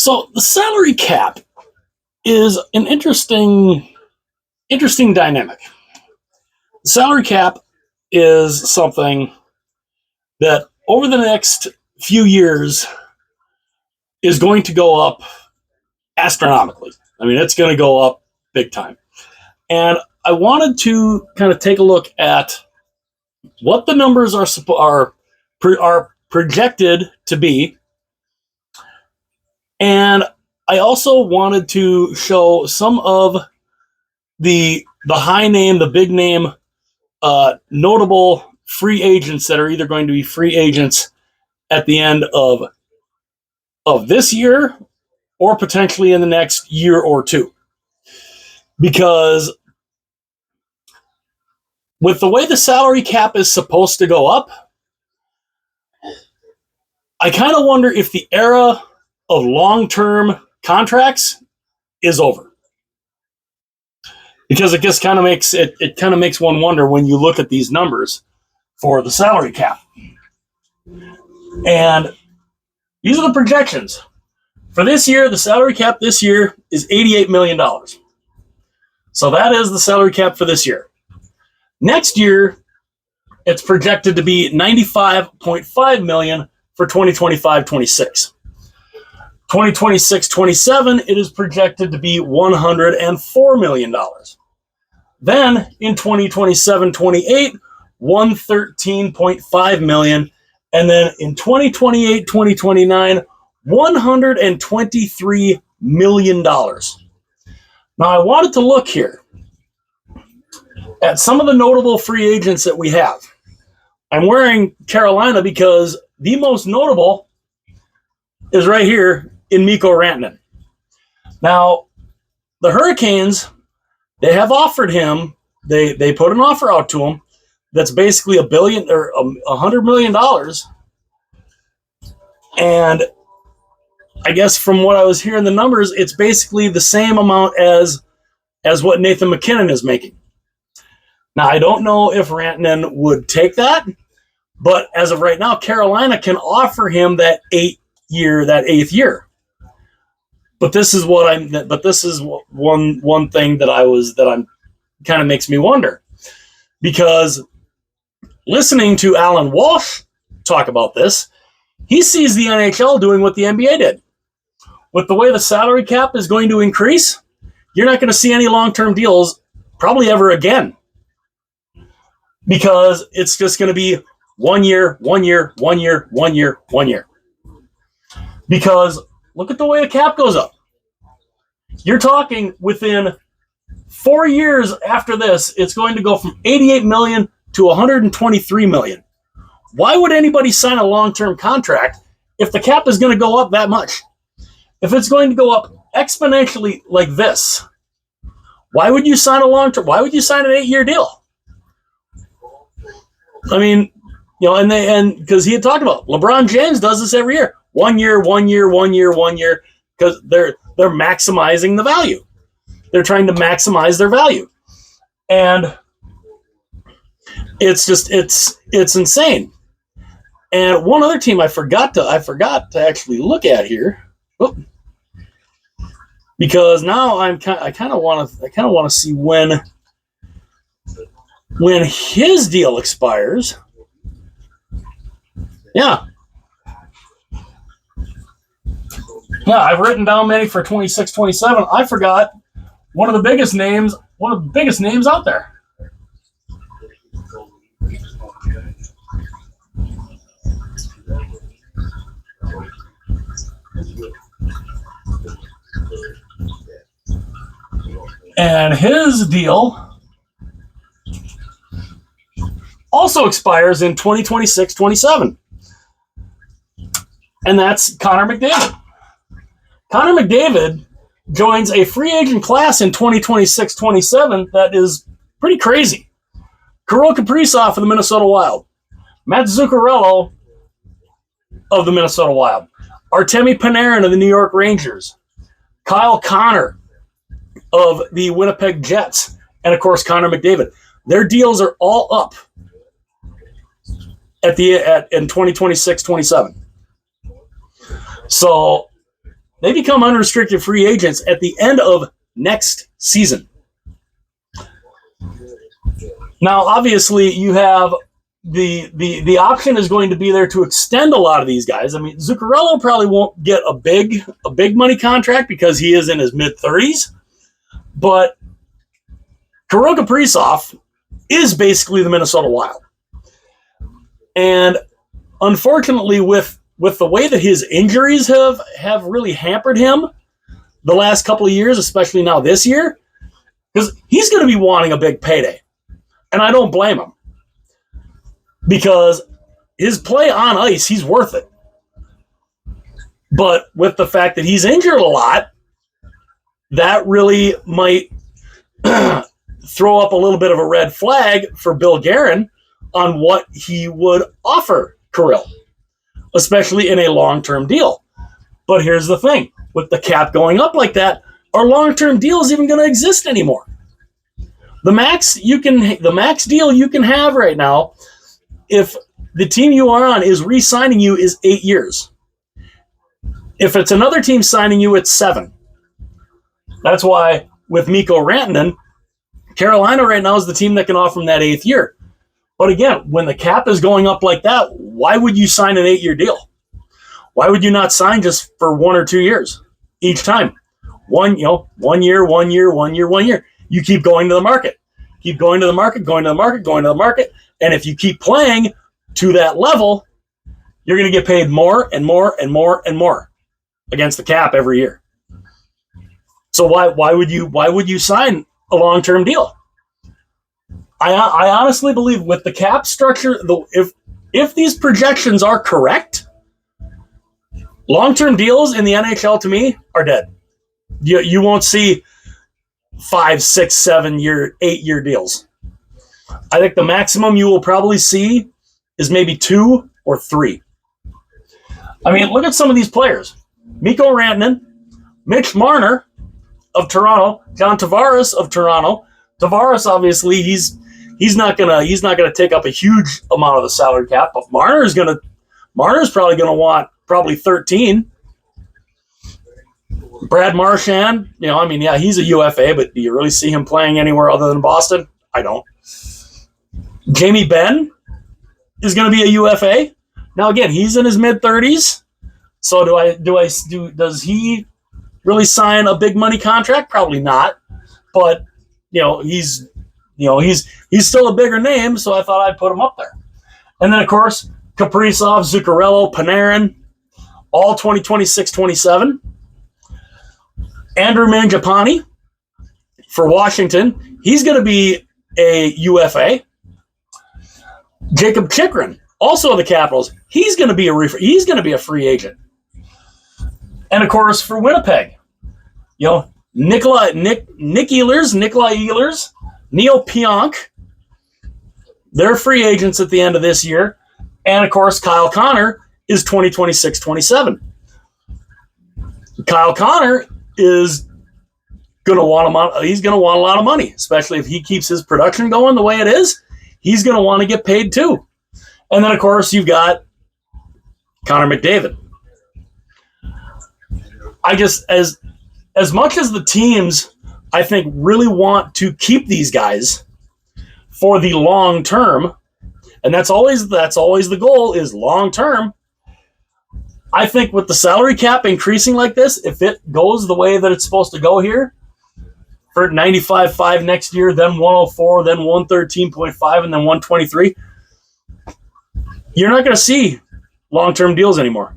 So the salary cap is an interesting dynamic. The salary cap is something that over the next few years is going to go up astronomically. I mean, it's going to go up big time. And I wanted to kind of take a look at what the numbers are projected to be, and I also wanted to show some of the high name, the big name, notable free agents that are either going to be free agents at the end of this year or potentially in the next year or two. Because with the way the salary cap is supposed to go up, I kind of wonder if the era of long-term contracts is over. Because it just kind of makes it kind of makes one wonder when you look at these numbers for the salary cap. And these are the projections. For this year, the salary cap this year is $88 million. So that is the salary cap for this year. Next year, it's projected to be $95.5 million for 2025-26. 2026-27, it is projected to be $104 million. Then in 2027-28, $113.5 million. And then in 2028-2029, $123 million. Now, I wanted to look here at some of the notable free agents that we have. I'm wearing Carolina because the most notable is right here in Mikko Rantanen. Now, the Hurricanes, they have offered him, they put an offer out to him that's basically $1 billion or $100 million. And I guess from what I was hearing the numbers, it's basically the same amount as what Nathan MacKinnon is making. Now, I don't know if Rantanen would take that, but as of right now, Carolina can offer him that eighth year. But this is one thing that I'm kind of makes me wonder, because listening to Alan Walsh talk about this, he sees the NHL doing what the NBA did. With the way the salary cap is going to increase, you're not going to see any long-term deals probably ever again, because it's just going to be 1 year, 1 year, 1 year, 1 year, 1 year. Because look at the way the cap goes up. You're talking within 4 years after this, it's going to go from $88 million to $123 million. Why would anybody sign a long-term contract if the cap is going to go up that much? If it's going to go up exponentially like this, why would you sign a long-term? Why would you sign an 8-year deal? I mean, and because he had talked about LeBron James does this every year. 1 year, 1 year, 1 year, 1 year, because they're maximizing the value. They're trying to maximize their value. And it's just it's insane. And one other team I forgot to actually look at here. Oh, because now I kind of want to see when his deal expires. Yeah, I've written down many for 26-27. I forgot one of the biggest names out there. And his deal also expires in 2026-27. And that's Connor McDavid. Connor McDavid joins a free agent class in 2026-27 that is pretty crazy. Kirill Kaprizov of the Minnesota Wild. Matt Zuccarello of the Minnesota Wild. Artemi Panarin of the New York Rangers. Kyle Connor of the Winnipeg Jets. And, of course, Connor McDavid. Their deals are all up in 2026-27. So They become unrestricted free agents at the end of next season. Now, obviously, you have the option is going to be there to extend a lot of these guys. I mean, Zuccarello probably won't get a big money contract because he is in his mid-30s, but Kirill Kaprizov is basically the Minnesota Wild. And unfortunately, with the way that his injuries have really hampered him the last couple of years, especially now this year, because he's going to be wanting a big payday. And I don't blame him. Because his play on ice, he's worth it. But with the fact that he's injured a lot, that really might throw up a little bit of a red flag for Bill Guerin on what he would offer Kirill, especially in a long-term deal. But here's the thing. With the cap going up like that, are long-term deals even going to exist anymore? The max deal you can have right now, if the team you are on is re-signing you, is 8 years. If it's another team signing you, it's 7. That's why with Mikko Rantanen, Carolina right now is the team that can offer him that 8th year. But again, when the cap is going up like that, why would you sign an 8-year deal? Why would you not sign just for 1 or 2 years each time? 1 year. You keep going to the market. Keep going to the market. And if you keep playing to that level, you're going to get paid more and more against the cap every year. So why would you sign a long-term deal? I honestly believe with the cap structure, if these projections are correct, long-term deals in the NHL to me are dead. You won't see 5, 6, 7 year, 8-year deals. I think the maximum you will probably see is maybe 2 or 3. I mean, look at some of these players: Mikko Rantanen, Mitch Marner of Toronto, John Tavares of Toronto. Tavares, obviously, he's not gonna take up a huge amount of the salary cap, but Marner's probably gonna want 13. Brad Marchand, he's a UFA, but do you really see him playing anywhere other than Boston? I don't. Jamie Benn is going to be a UFA. Now again, he's in his mid-30s. So does he really sign a big money contract? Probably not. But he's still a bigger name, so I thought I'd put him up there. And then of course, Kaprizov, Zuccarello, Panarin, all 2026-27. Andrew Mangiapane for Washington, he's going to be a UFA. Jacob Chikrin, also of the Capitals, he's going to be a free agent. And of course, for Winnipeg, Nikolai Ehlers, Neil Pionk, they're free agents at the end of this year. And of course, Kyle Connor is 2026-27. Kyle Connor is going to want a lot of money, especially if he keeps his production going the way it is. He's going to want to get paid too. And then, of course, you've got Connor McDavid. As much as the teams, I think, really want to keep these guys for the long term, and that's always the goal, is long term. I think with the salary cap increasing like this, if it goes the way that it's supposed to go here, for 95.5 next year, then 104, then 113.5, and then 123, you're not going to see long-term deals anymore.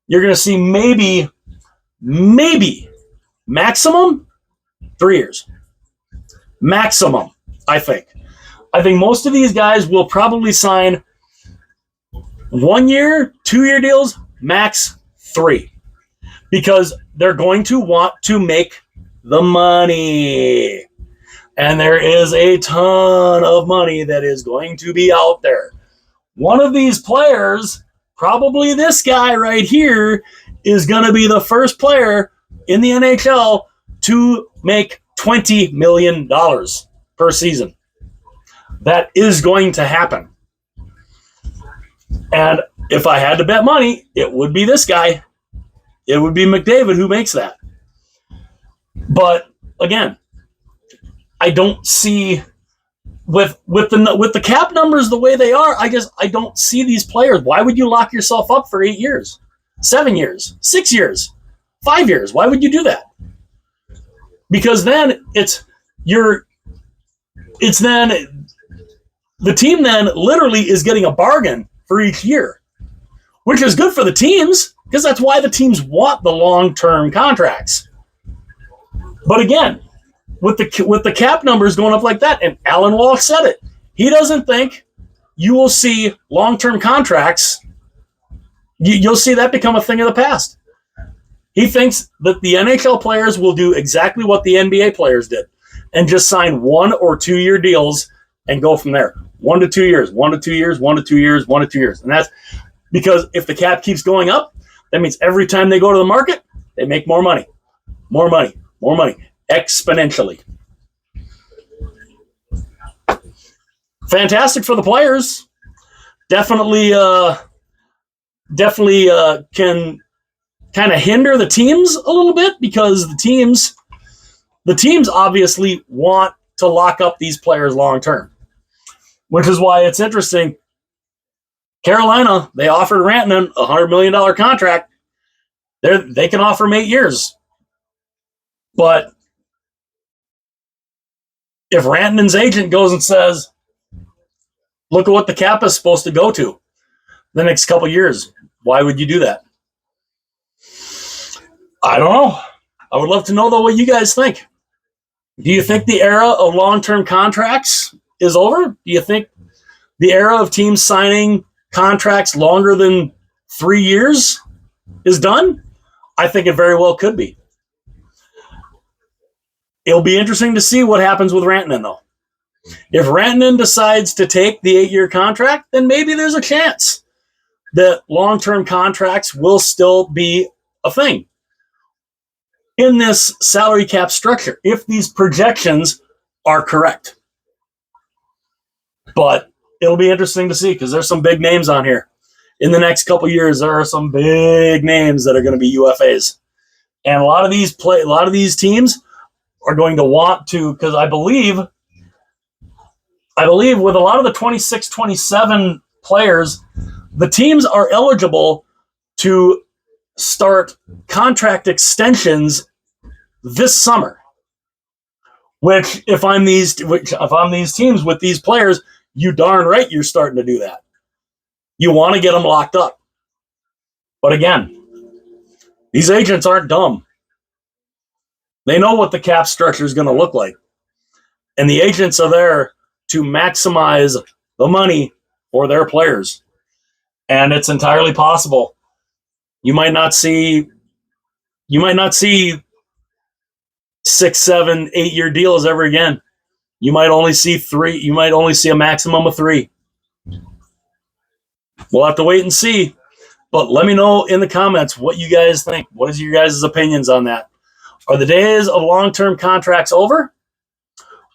You're going to see maybe maximum 3 years. Maximum, I think. I think most of these guys will probably sign 1 year, 2 year deals, max 3, because they're going to want to make the money. And there is a ton of money that is going to be out there. One of these players, probably this guy right here, is going to be the first player in the NHL to make $20 million per season. That is going to happen. And if I had to bet money, it would be this guy. It would be McDavid who makes that. But again, I don't see with the cap numbers the way they are. I don't see these players. Why would you lock yourself up for 8 years, 7 years, 6 years, 5 years? Why would you do that? Because then the team then literally is getting a bargain for each year, which is good for the teams because that's why the teams want the long-term contracts. But again, with the cap numbers going up like that, and Alan Walsh said it, he doesn't think you will see long-term contracts. You'll see that become a thing of the past. He thinks that the NHL players will do exactly what the NBA players did and just sign 1 or 2 year deals and go from there. 1 to 2 years, 1 to 2 years, 1 to 2 years, 1 to 2 years. And that's because if the cap keeps going up, that means every time they go to the market, they make more money, exponentially. Fantastic for the players. Definitely can kind of hinder the teams a little bit because the teams obviously want to lock up these players long term, which is why it's interesting. Carolina, they offered Rantanen a $100 million contract. They can offer him 8 years. But if Rantanen's agent goes and says, look at what the cap is supposed to go to the next couple years, why would you do that? I don't know. I would love to know, though, what you guys think. Do you think the era of long-term contracts is over? Do you think the era of teams signing contracts longer than 3 years is done? I think it very well could be. It'll be interesting to see what happens with Rantanen, though. If Rantanen decides to take the 8-year contract, then maybe there's a chance that long-term contracts will still be a thing in this salary cap structure, if these projections are correct. But it'll be interesting to see because there's some big names on here. In the next couple years, there are some big names that are going to be UFAs. And a lot of these teams are going to want to, because I believe with a lot of the 26, 27 players, the teams are eligible to start contract extensions this summer. Which, if I'm these teams with these players, you darn right you're starting to do that. You want to get them locked up. But again, these agents aren't dumb. They know what the cap structure is going to look like. And the agents are there to maximize the money for their players. And it's entirely possible. You might not see 6, 7, 8 year deals ever again. You might only see 3. You might only see a maximum of 3. We'll have to wait and see. But let me know in the comments what you guys think. What is your guys' opinions on that? Are the days of long-term contracts over?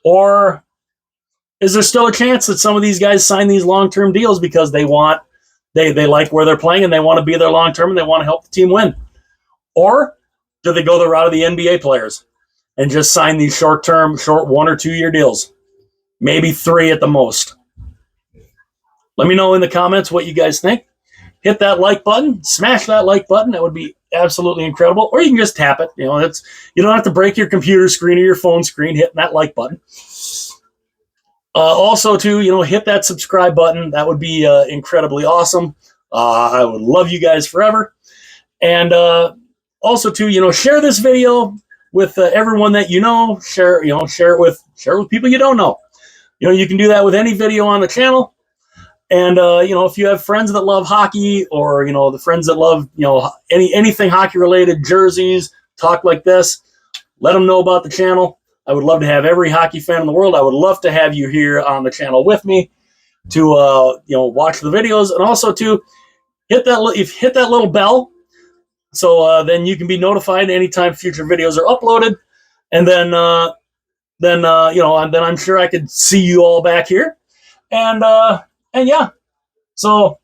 Or is there still a chance that some of these guys sign these long-term deals because they like where they're playing and they want to be there long-term and they want to help the team win? Or do they go the route of the NBA players and just sign these short 1 or 2 year deals? Maybe 3 at the most. Let me know in the comments what you guys think. Hit that like button. Smash that like button. That would be absolutely incredible. Or you can just tap it. You don't have to break your computer screen or your phone screen hitting that like button. Also, too, hit that subscribe button. That would be incredibly awesome. I would love you guys forever. And also, too, share this video with everyone that you know. Share it with people you don't know. You can do that with any video on the channel. And if you have friends that love hockey, or the friends that love anything hockey related, jerseys, talk like this, let them know about the channel. I would love to have every hockey fan in the world. I would love to have you here on the channel with me to watch the videos, and also to hit that little bell, so then you can be notified anytime future videos are uploaded. And then I'm sure I could see you all back here. And yeah, so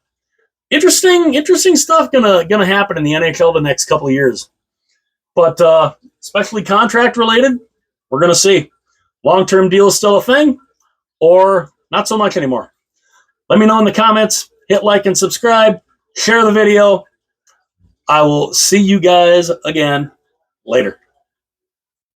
interesting stuff gonna happen in the NHL the next couple of years. But especially contract related, we're gonna see. Long-term deal is still a thing, or not so much anymore. Let me know in the comments. Hit like and subscribe. Share the video. I will see you guys again later.